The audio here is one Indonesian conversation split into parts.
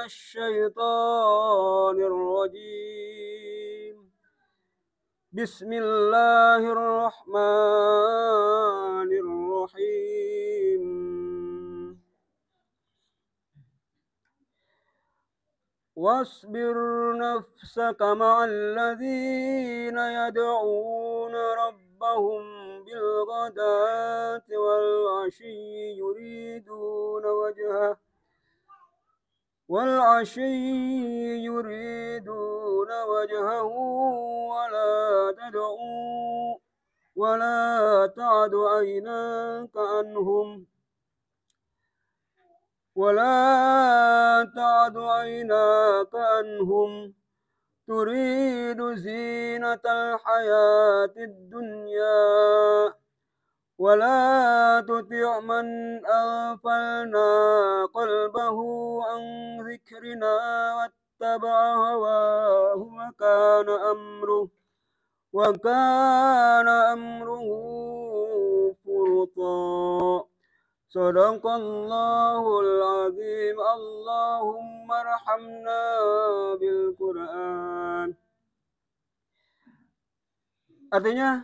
الشيطان الرجيم. بسم الله الرحمن الرحيم. واصبر نفسك مع الذين يدعون ربهم بالغداة والعشي يريدون وجهه ولا تعد عيناك عنهم تريد زينة الحياة الدنيا ولا تطع من أغفلنا قلبه عن ذكرنا واتبع هواه وكان أمره فرطا. Sadaqallahul azim. Allahumma arhamna bil Quran. Artinya,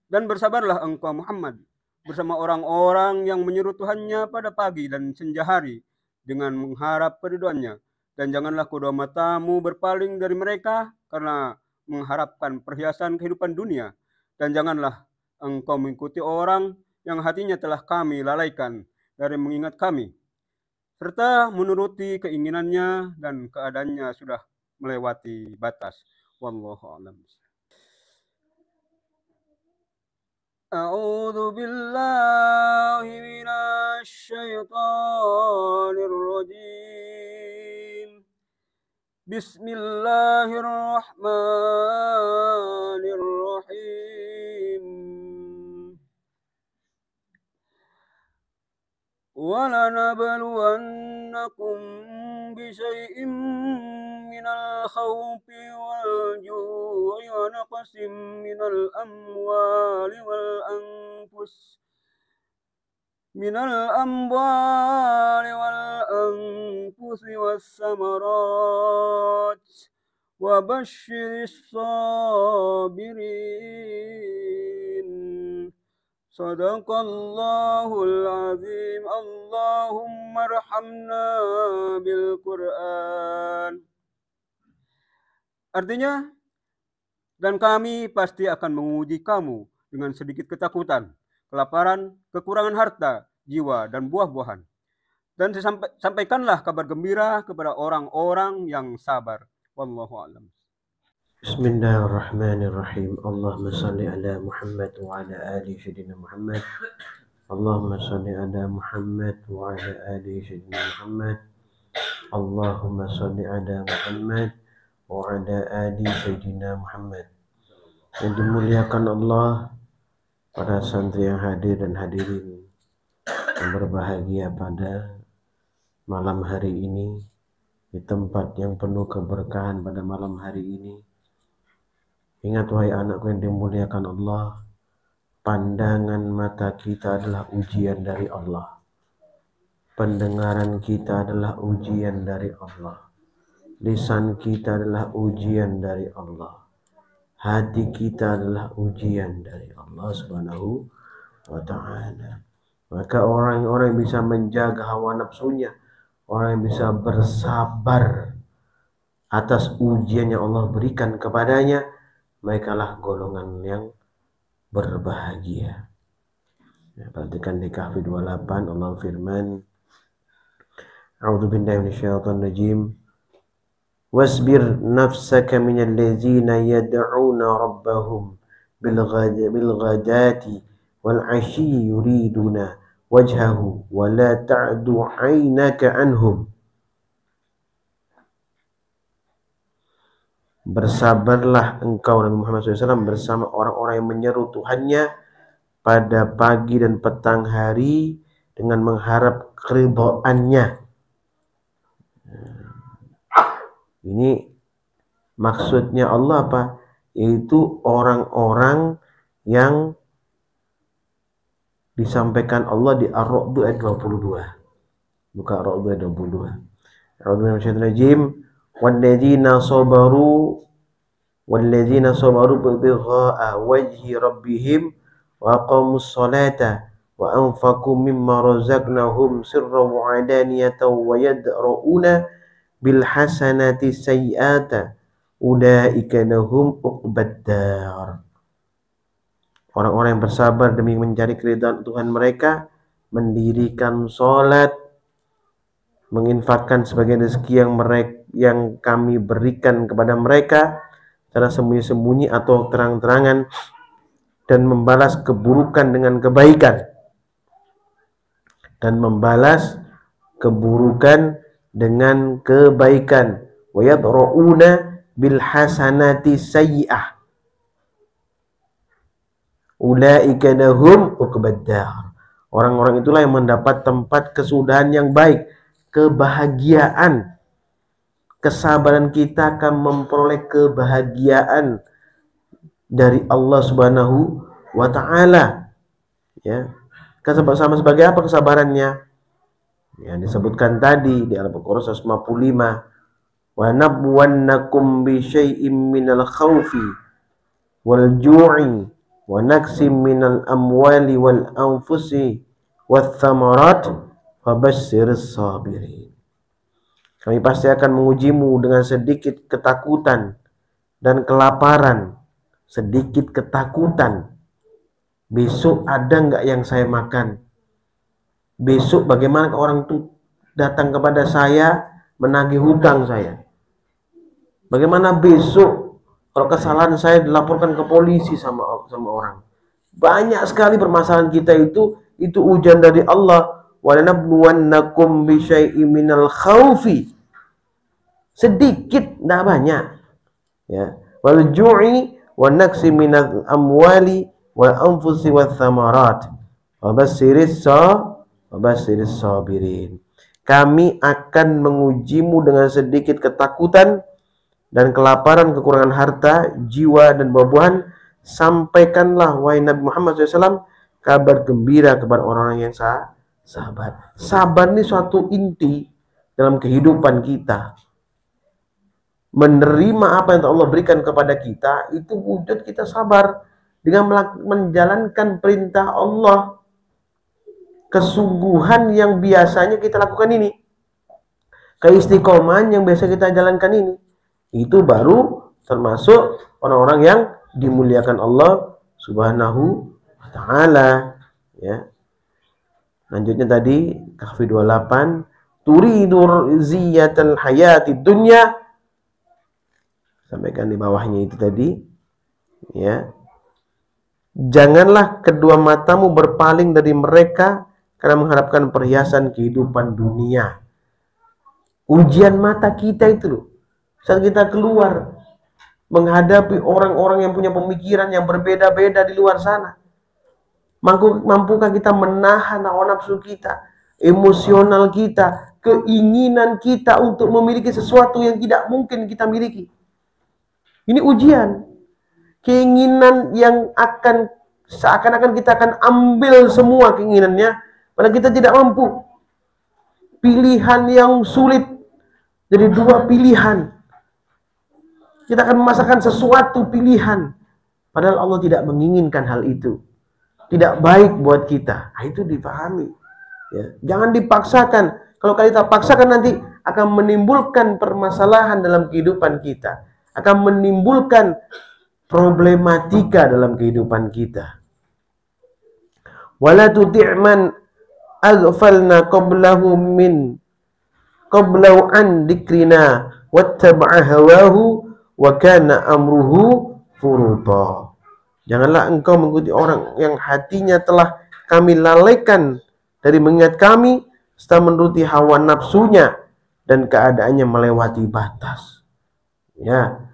dan bersabarlah engkau Muhammad bersama orang-orang yang menyeru Tuhannya pada pagi dan senja hari dengan mengharap keridhoannya, dan janganlah kedua matamu berpaling dari mereka karena mengharapkan perhiasan kehidupan dunia, dan janganlah engkau mengikuti orang yang hatinya telah kami lalaikan dari mengingat kami, serta menuruti keinginannya dan keadaannya sudah melewati batas. Wallahu a'lam. A'udzu billahi minasy syaithanir rajim. Bismillahirrahmanirrahim. وَلَنَبْلُوَنَّكُمْ بِشَيْءٍ مِّنَ الْخَوْفِ وَالْجُوعِ وَنَقْصٍ مِّنَ الْأَمْوَالِ وَالْأَنفُسِ وَالثَّمَرَاتِ وَبَشِّرِ الصَّابِرِينَ. Sadaqallahul azim. Allahumma arhamna bil Quran. Artinya, dan kami pasti akan menguji kamu dengan sedikit ketakutan, kelaparan, kekurangan harta, jiwa, dan buah-buahan. Dan sampaikanlah kabar gembira kepada orang-orang yang sabar. Wallahu a'lam. Bismillahirrahmanirrahim. Allahumma salli ala Muhammad wa ala ali sayyidina Muhammad. Allahumma salli ala Muhammad wa ala ali sayyidina Muhammad. Allahumma salli ala Muhammad wa ala ali sayyidina Muhammad. Yang dimuliakan Allah, para santri yang hadir dan hadirin yang berbahagia pada malam hari ini, di tempat yang penuh keberkahan pada malam hari ini. Ingat wahai anakku yang dimuliakan Allah, pandangan mata kita adalah ujian dari Allah. Pendengaran kita adalah ujian dari Allah. Lisan kita adalah ujian dari Allah. Hati kita adalah ujian dari Allah Subhanahu wa ta'ala. Maka orang-orang yang bisa menjaga hawa nafsunya, orang yang bisa bersabar atas ujian yang Allah berikan kepadanya, mereka lah golongan yang berbahagia. Ya, perhatikan di Kahfi 28 Allah firman, A'udzu billahi minasyaitonir rajim. Wasbir nafsaka minal ladzina yad'una rabbahum bil ghadati wal 'ashyi yuriduna wajhahu wa la ta'du 'ainaka anhum. Bersabarlah engkau Nabi Muhammad SAW bersama orang-orang yang menyeru Tuhannya pada pagi dan petang hari dengan mengharap keridhaannya. Ini maksudnya Allah apa? Yaitu orang-orang yang disampaikan Allah di Ar-Ra'd ayat 22. Buka Ar-Ra'd ayat 22. A'udzubillahi minasyaitonir rajim. Walladzina sabaru bigha'a wajhi rabbihim wa aqamus salata wa anfaqu mimma razaqnahum sirran wa alaniyatan wa yadra'una bil hasanati sayyi'ata ulaika lahum uqbad dar. Orang-orang yang bersabar demi mencari keridhaan Tuhan mereka, mendirikan sholat, menginfakkan sebagian rezeki yang kami berikan kepada mereka secara sembunyi-sembunyi atau terang-terangan, dan membalas keburukan dengan kebaikan, wa yadra'una bil hasanati sayyi'ah ulaika lahum uqbad dar. Orang-orang itulah yang mendapat tempat kesudahan yang baik, kebahagiaan. Kesabaran kita akan memperoleh kebahagiaan dari Allah Subhanahu wa taala. Ya. Sama sebagai apa kesabarannya? Ya, disebutkan tadi di Al-Baqarah 155. Wa nabluwannakum bi syai'im minal khaufi wal ju'i wa naqsim minal amwali wal anfusi wath thamarat fabashshiris sabirin. Kami pasti akan mengujimu dengan sedikit ketakutan dan kelaparan. Sedikit ketakutan. Besok ada nggak yang saya makan? Besok bagaimana orang itu datang kepada saya menagih hutang saya? Bagaimana besok kalau kesalahan saya dilaporkan ke polisi sama orang? Banyak sekali permasalahan kita itu ujian dari Allah. Wa lanabluwannakum bi syai'im minal khaufi. Sedikit, tidak banyak. Ya. Wal ju'i wa naqsi minal amwali wal anfusi wath thamarat. Wabashiris sabirin. Kami akan mengujimu dengan sedikit ketakutan dan kelaparan, kekurangan harta, jiwa dan buah-buahan. Sampaikanlah wahai Nabi Muhammad SAW kabar gembira kepada orang-orang yang sabar. Sabar ini suatu inti dalam kehidupan kita. Menerima apa yang Allah berikan kepada kita, itu wujud kita sabar dengan menjalankan perintah Allah. Kesungguhan yang biasanya kita lakukan ini, keistiqomahan yang biasa kita jalankan ini, itu baru termasuk orang-orang yang dimuliakan Allah Subhanahu wa taala. Ya. Lanjutnya tadi Kahfi 28, turidur ziyatal hayatid dunya. Sampaikan di bawahnya itu tadi, ya. Janganlah kedua matamu berpaling dari mereka karena mengharapkan perhiasan kehidupan dunia. Ujian mata kita itu loh. Saat kita keluar menghadapi orang-orang yang punya pemikiran yang berbeda-beda di luar sana. Mampukah kita menahan hawa nafsu kita, emosional kita, keinginan kita untuk memiliki sesuatu yang tidak mungkin kita miliki? Ini ujian. Keinginan yang akan seakan-akan kita akan ambil semua keinginannya, padahal kita tidak mampu. Pilihan yang sulit jadi dua pilihan. Kita akan memasakkan sesuatu pilihan, padahal Allah tidak menginginkan hal itu. Tidak baik buat kita. Nah, itu dipahami. Ya. Jangan dipaksakan. Kalau kita paksakan nanti akan menimbulkan permasalahan dalam kehidupan kita. Akan menimbulkan problematika dalam kehidupan kita. Wala tuti' man aghfalna qablahu an dzikrina wattaba'a hawahu wa kana amruhu furuta. Janganlah engkau mengikuti orang yang hatinya telah kami lalaikan dari mengingat kami, serta menuruti hawa nafsunya dan keadaannya melewati batas. Ya.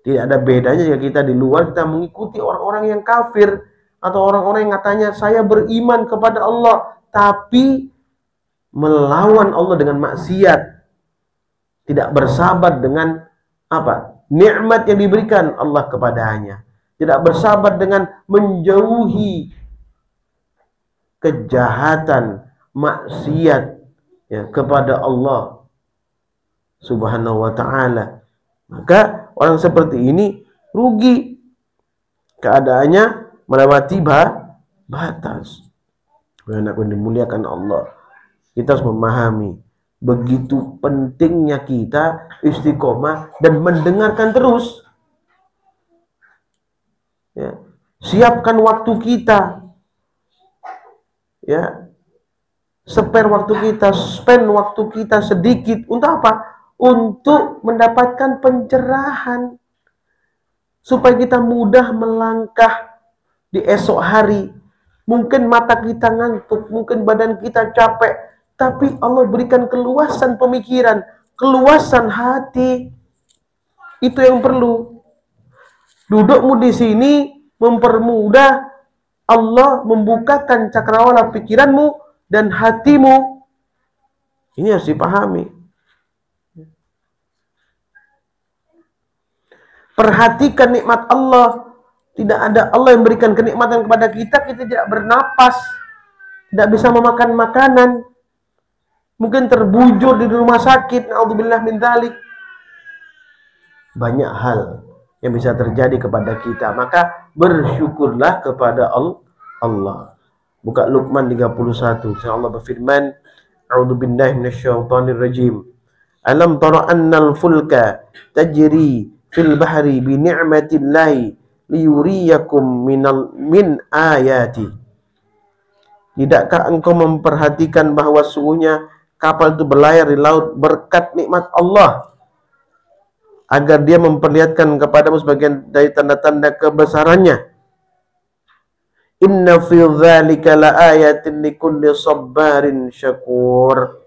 Tidak ada bedanya jika kita di luar kita mengikuti orang-orang yang kafir atau orang-orang yang katanya saya beriman kepada Allah tapi melawan Allah dengan maksiat. Tidak bersabar dengan apa? Nikmat yang diberikan Allah kepadanya. Tidak bersabar dengan menjauhi kejahatan, maksiat ya, kepada Allah Subhanahu wa ta'ala. Maka orang seperti ini rugi. Keadaannya melewati batas. Anakku dimuliakan Allah. Kita harus memahami begitu pentingnya kita istiqomah dan mendengarkan terus. Ya. Siapkan waktu kita. Ya. Spend waktu kita sedikit untuk apa? Untuk mendapatkan pencerahan. Supaya kita mudah melangkah di esok hari. Mungkin mata kita ngantuk, mungkin badan kita capek, tapi Allah berikan keluasan pemikiran, keluasan hati. Itu yang perlu. Dudukmu di sini mempermudah Allah membukakan cakrawala pikiranmu dan hatimu. Ini harus dipahami. Perhatikan nikmat Allah. Tidak ada Allah yang berikan kenikmatan kepada kita, kita tidak bernapas, tidak bisa memakan makanan, mungkin terbujur di rumah sakit, naudzubillah min dzalik. Banyak hal yang bisa terjadi kepada kita, maka bersyukurlah kepada Allah. Buka Luqman 31. Allah berfirman, A'udzubillahi minasyaitonir rajim. Alam tara annal fulka tajri fil bahri bi ni'matillahi liyuriyakum min ayati. Tidakkah engkau memperhatikan bahwa sungguhnya kapal itu berlayar di laut berkat nikmat Allah, agar dia memperlihatkan kepadamu sebagian dari tanda-tanda kebesarannya. Inna fi dzalika laayatin likulli sabbarin syakur.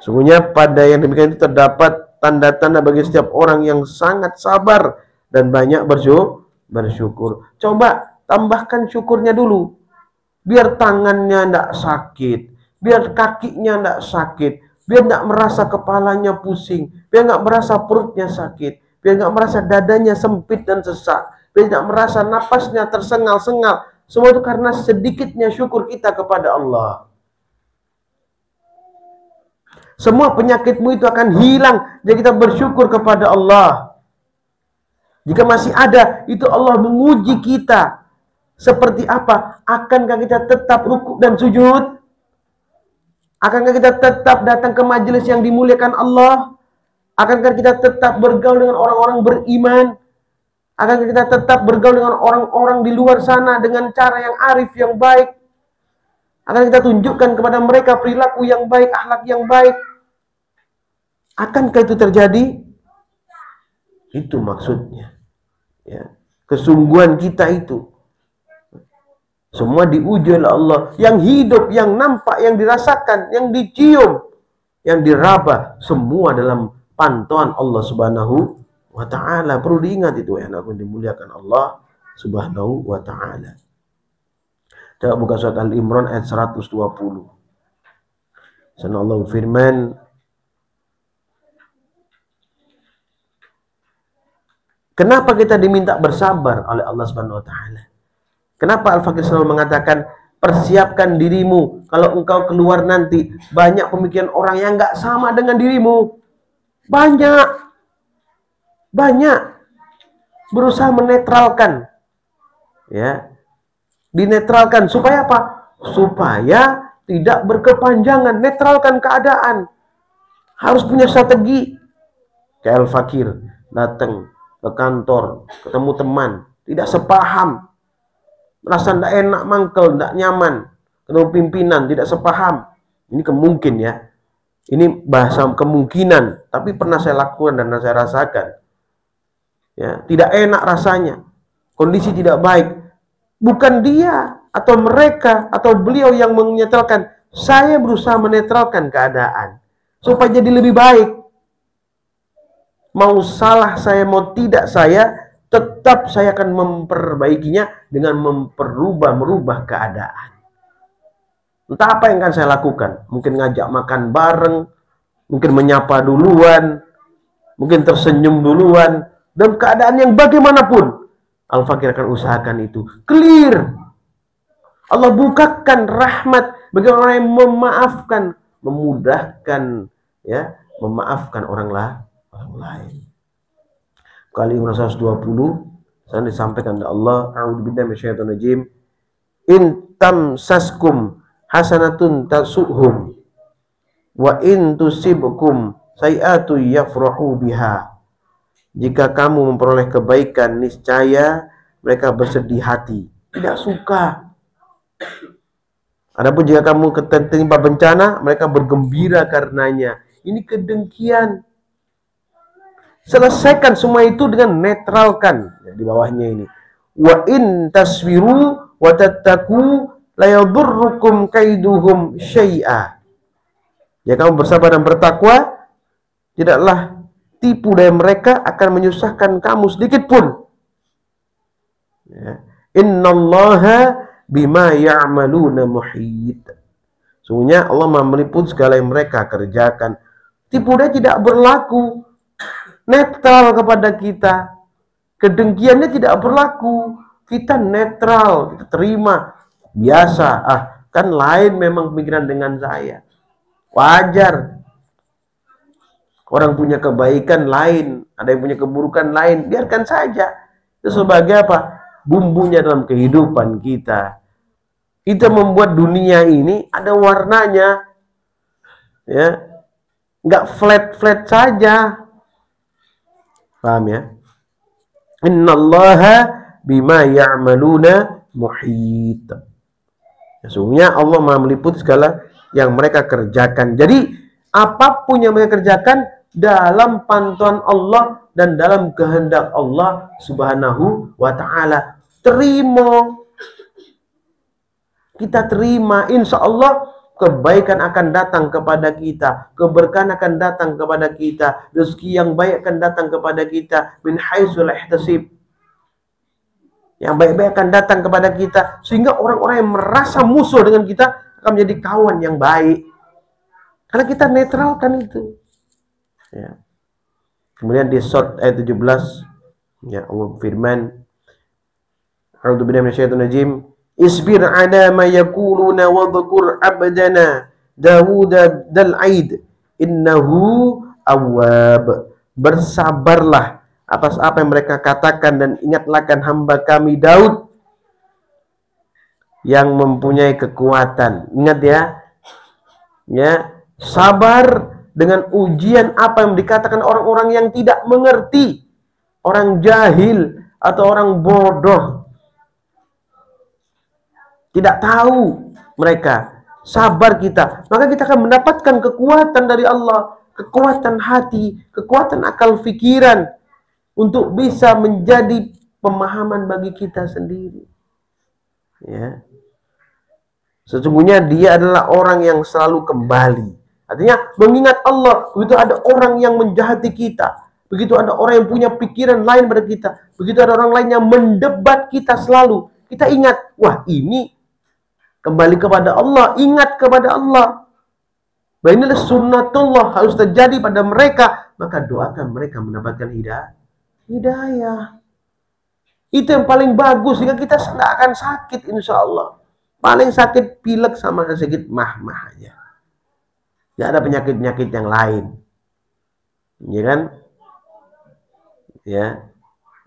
Sungguhnya pada yang demikian itu terdapat tanda-tanda bagi setiap orang yang sangat sabar dan banyak bersyukur. Coba tambahkan syukurnya dulu. Biar tangannya tidak sakit, biar kakinya tidak sakit, biar tidak merasa kepalanya pusing, biar tidak merasa perutnya sakit, biar tidak merasa dadanya sempit dan sesak, biar tidak merasa napasnya tersengal-sengal. Semua itu karena sedikitnya syukur kita kepada Allah. Semua penyakitmu itu akan hilang jika kita bersyukur kepada Allah. Jika masih ada, itu Allah menguji kita. Seperti apa? Akankah kita tetap rukuk dan sujud? Akankah kita tetap datang ke majelis yang dimuliakan Allah? Akankah kita tetap bergaul dengan orang-orang beriman? Akankah kita tetap bergaul dengan orang-orang di luar sana dengan cara yang arif, yang baik? Akan kita tunjukkan kepada mereka perilaku yang baik, akhlak yang baik? Akankah itu terjadi? Itu maksudnya. Ya. Kesungguhan kita itu. Semua diuji oleh Allah. Yang hidup, yang nampak, yang dirasakan, yang dicium, yang diraba. Semua dalam pantauan Allah Subhanahu wa ta'ala. Perlu diingat itu ya, anakku dimuliakan Allah Subhanahu wa ta'ala. Coba buka surat Al-Imran ayat 120. Sana Allah firman, kenapa kita diminta bersabar oleh Allah Subhanahu wa taala? Kenapa Al-Fakir selalu mengatakan, persiapkan dirimu kalau engkau keluar nanti banyak pemikiran orang yang enggak sama dengan dirimu. Banyak berusaha menetralkan. Ya. Dinetralkan supaya apa? Supaya tidak berkepanjangan, netralkan keadaan. Harus punya strategi. Kayak Al-Fakir datang ke kantor, ketemu teman, tidak sepaham, merasa tidak enak, mangkel, tidak nyaman, ketemu pimpinan, tidak sepaham. Ini kemungkin ya, ini bahasa kemungkinan, tapi pernah saya lakukan dan saya rasakan. Ya, tidak enak rasanya, kondisi tidak baik. Bukan dia atau mereka atau beliau yang menyetelkan, saya berusaha menetralkan keadaan supaya jadi lebih baik. Mau salah saya, mau tidak saya, tetap saya akan memperbaikinya dengan merubah keadaan. Entah apa yang akan saya lakukan. Mungkin ngajak makan bareng, mungkin menyapa duluan, mungkin tersenyum duluan. Dalam keadaan yang bagaimanapun, Al-Fakir akan usahakan itu. Clear. Allah bukakan rahmat bagi orang yang memaafkan, memudahkan, ya, memaafkan orang lain. Kali Imran 120 sana disampaikan oleh Allah, a'udzubillahi minasyaitonirrajim, in tamsaskum hasanatun tasuhum wa in tusibkum sayi'atu yafrahu biha. Jika kamu memperoleh kebaikan, niscaya mereka bersedih hati, tidak suka. Adapun jika kamu tertimpa bencana, mereka bergembira karenanya. Ini kedengkian. Selesaikan semua itu dengan netralkan. Ya, di bawahnya ini. Wa in taswiru wa tattaku la yadurrukum kaiduhum syai'a. Jika kamu bersabar dan bertakwa, tidaklah tipu dari mereka akan menyusahkan kamu sedikit pun. Ya. Innallaha bima ya'maluna muhit. Sungguhnya Allah meliput segala yang mereka kerjakan. Tipu daya tidak berlaku. Netral kepada kita. Kedengkiannya tidak berlaku. Kita netral, kita terima. Biasa, kan lain memang pemikiran dengan saya. Wajar. Orang punya kebaikan lain, ada yang punya keburukan lain, biarkan saja. Itu sebagai apa? Bumbunya dalam kehidupan kita. Kita membuat dunia ini ada warnanya. Ya. Enggak flat-flat saja. Paham ya? Innallaha bima ya'maluna muhit. Sesungguhnya Allah Maha meliput segala yang mereka kerjakan. Jadi apapun yang mereka kerjakan dalam pantauan Allah dan dalam kehendak Allah Subhanahu wa ta'ala. Terima. Kita terima. Insya Allah kebaikan akan datang kepada kita. Keberkahan akan datang kepada kita. Rezeki yang baik akan datang kepada kita. Min haitsu la ihtasib. Yang baik-baik akan datang kepada kita. Sehingga orang-orang yang merasa musuh dengan kita akan menjadi kawan yang baik. Karena kita netralkan itu. Ya. Kemudian di surat ayat 17, ya Allah firman, a'udzubillahi minasyaitonirrajim, isbir ala ma yaquluna wa dhkur abdana Dawud dzal-aid innahu awwab. Bersabarlah atas apa yang mereka katakan dan ingatlah hamba kami Daud yang mempunyai kekuatan. Ingat ya. Ya, sabar dengan ujian apa yang dikatakan orang-orang yang tidak mengerti, orang jahil atau orang bodoh. Tidak tahu mereka. Sabar kita, maka kita akan mendapatkan kekuatan dari Allah, kekuatan hati, kekuatan akal pikiran untuk bisa menjadi pemahaman bagi kita sendiri. Ya. Sesungguhnya dia adalah orang yang selalu kembali. Artinya mengingat Allah. Begitu ada orang yang menjahati kita, begitu ada orang yang punya pikiran lain pada kita, begitu ada orang lain yang mendebat kita selalu, kita ingat, wah ini kembali kepada Allah, ingat kepada Allah. Bahwa inilah sunnatullah, harus terjadi pada mereka, maka doakan mereka mendapatkan hidayah. Itu yang paling bagus, sehingga kita tidak akan sakit insya Allah. Paling sakit pilek sama sakit mah-mah aja. Tidak ada penyakit-penyakit yang lain. Ya kan? Ya.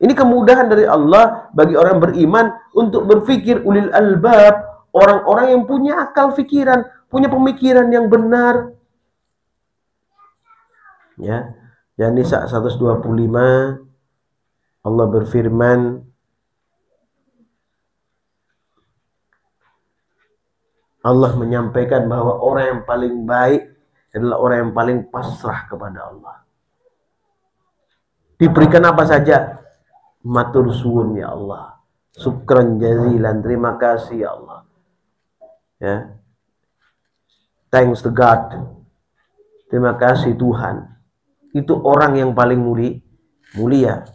Ini kemudahan dari Allah bagi orang beriman untuk berpikir ulil albab, orang-orang yang punya akal pikiran, punya pemikiran yang benar. Ya. Dan Nisa 125 Allah berfirman, Allah menyampaikan bahwa orang yang paling baik adalah orang yang paling pasrah kepada Allah. Diberikan apa saja, matur suwun ya Allah, syukran jazilan, terima kasih ya Allah. Ya. Thanks to God. Terima kasih Tuhan. Itu orang yang paling mulia.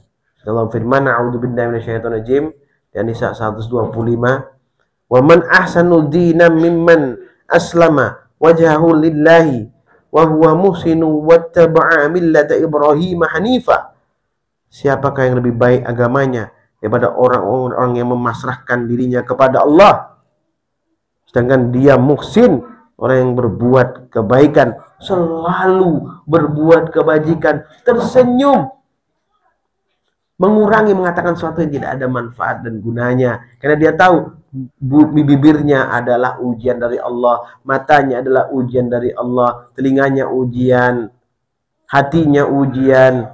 Dalam firman a'udzubillahi minasyaitonirrajim dan Nisa 125, wa man ahsanu dinan mimman aslama wajhahu lillahi wa huwa muhsinu wattaba'a millata Ibrahim hanifa. Siapakah yang lebih baik agamanya daripada orang-orang yang memasrahkan dirinya kepada Allah sedangkan dia muhsin, orang yang berbuat kebaikan, selalu berbuat kebajikan, tersenyum, mengurangi mengatakan sesuatu yang tidak ada manfaat dan gunanya, karena dia tahu bibirnya adalah ujian dari Allah, matanya adalah ujian dari Allah, telinganya ujian, hatinya ujian,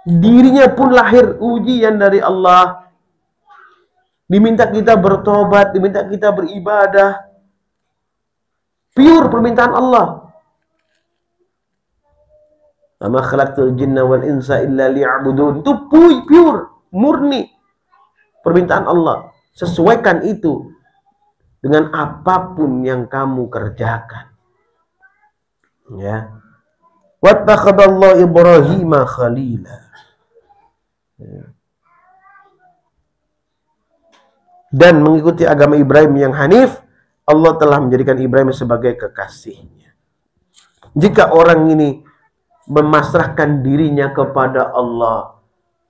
dirinya pun lahir ujian dari Allah. Diminta kita bertobat, diminta kita beribadah, pure permintaan Allah. Ama khalaqtul jinna wal insa illa liya'budun. Itu pure, murni permintaan Allah. Sesuaikan itu dengan apapun yang kamu kerjakan. Ya. Wattakhadallahu Ibrahim khalila. Ya. Dan mengikuti agama Ibrahim yang hanif, Allah telah menjadikan Ibrahim sebagai kekasihnya. Jika orang ini memasrahkan dirinya kepada Allah,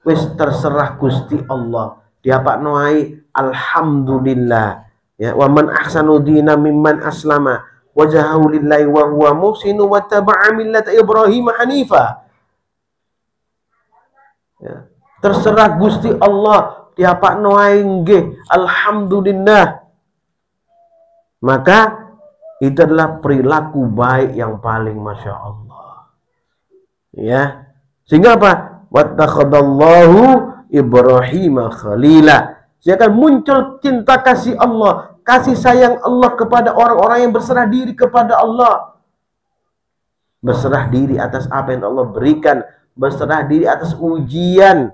wis terserah Gusti Allah, dia pak noai alhamdulillah, ya, wa man ahsanu dina mimman aslama wajhahu lillahi wa huwa muhsinu wa taba'a millata Ibrahim hanifa. Ya, terserah Gusti Allah, dia pak noai nggih alhamdulillah. Maka itu adalah perilaku baik yang paling masya Allah. Ya, sehingga apa? Wattakhadallahu Ibrahim khalila. Sehingga muncul cinta kasih Allah, kasih sayang Allah kepada orang-orang yang berserah diri kepada Allah. Berserah diri atas apa yang Allah berikan, berserah diri atas ujian,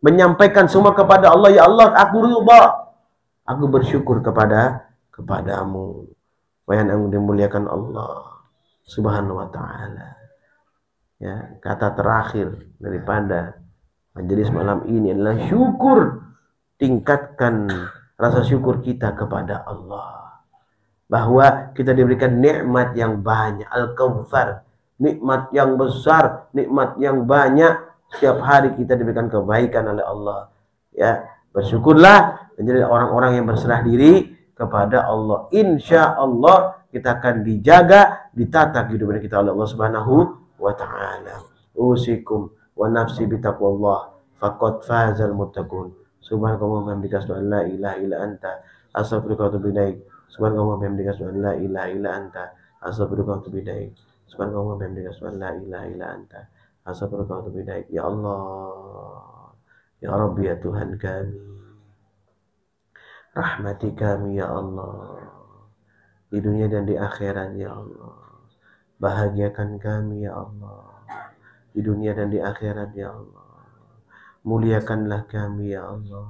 menyampaikan semua kepada Allah. Ya Allah, aku ridha, aku bersyukur kepadamu. Wahai yang dimuliakan Allah Subhanahu wa ta'ala. Ya, kata terakhir daripada majelis malam ini adalah syukur. Tingkatkan rasa syukur kita kepada Allah, bahwa kita diberikan nikmat yang banyak, al-kautsar, nikmat yang besar, nikmat yang banyak. Setiap hari kita diberikan kebaikan oleh Allah. Ya, bersyukurlah menjadi orang-orang yang berserah diri kepada Allah. Insya Allah kita akan dijaga, ditata kehidupan kita oleh Allah Subhanahu wa ta'ala. Usikum wa nafsi bitaqwallah faqad fazal muttaqun. Subhanallah wa bihamdika asyhadu an la ilaha illa anta astaghfiruka wa atubu ilaik. Subhanallah wa bihamdika asyhadu an la ilaha illa anta astaghfiruka wa atubu ilaik. Subhanallah wa bihamdika asyhadu an la ilaha illa anta astaghfiruka wa atubu ilaik. Ya Allah, ya Rabbi, ya Tuhan kami, rahmati kami ya Allah, di dunia dan di akhirat ya Allah. Bahagiakan kami ya Allah, di dunia dan di akhirat ya Allah. Muliakanlah kami ya Allah,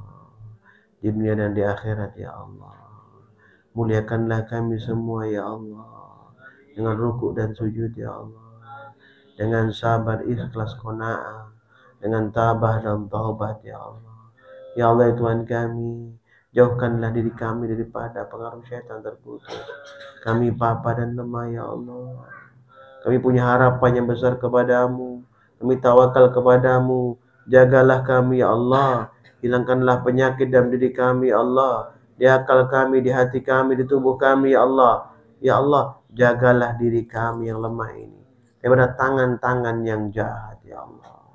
di dunia dan di akhirat ya Allah. Muliakanlah kami semua ya Allah, dengan rukuk dan sujud ya Allah, dengan sabar, ikhlas, qanaah, dengan tabah dan taubat ya Allah. Ya Allah, ya Tuhan kami, jauhkanlah diri kami daripada pengaruh syaitan terputus. Kami papa dan lemah ya Allah. Kami punya harapan yang besar kepadamu. Kami tawakal kepadamu. Jagalah kami ya Allah. Hilangkanlah penyakit dalam diri kami ya Allah. Di akal kami, di hati kami, di tubuh kami ya Allah. Ya Allah, jagalah diri kami yang lemah ini daripada tangan-tangan yang jahat ya Allah,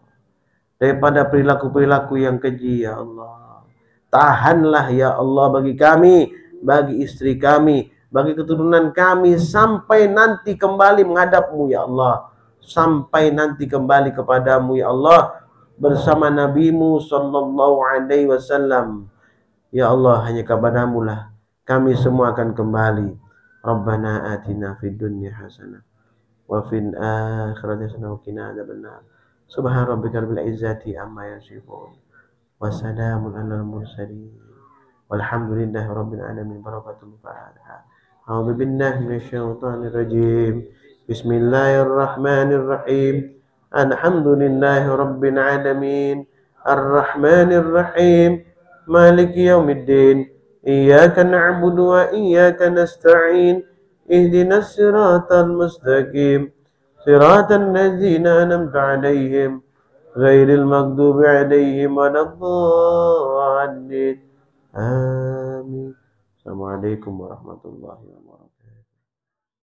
daripada perilaku-perilaku yang keji ya Allah. Tahanlah ya Allah bagi kami, bagi istri kami, bagi keturunan kami, sampai nanti kembali menghadapmu ya Allah, sampai nanti kembali kepadamu ya Allah, bersama nabimu sallallahu alaihi wasallam. Ya Allah, hanya kepadamu lah kami semua akan kembali. Rabbana atina fid dunya hasanah wa fil akhirati hasanah wa qina adzabannar. Subhana rabbika rabbil izzati amma yasifun wa salamun alal mursalin walhamdulillahi rabbil alamin. Barakatul Fatiha. A'udzu billahi minasyaitonir rajim. Bismillahirrahmanirrahim. Alhamdulillahi rabbil alamin. Arrahmanir rahim. Maliki yaumiddin. Iyyaka na'budu wa iyyaka nasta'in. Ihdinas siratal mustaqim. Siratal ladzina an'amta 'alaihim ghairil maghdubi 'alaihim waladdallin. Amin. Assalamualaikum warahmatullahi wabarakatuh.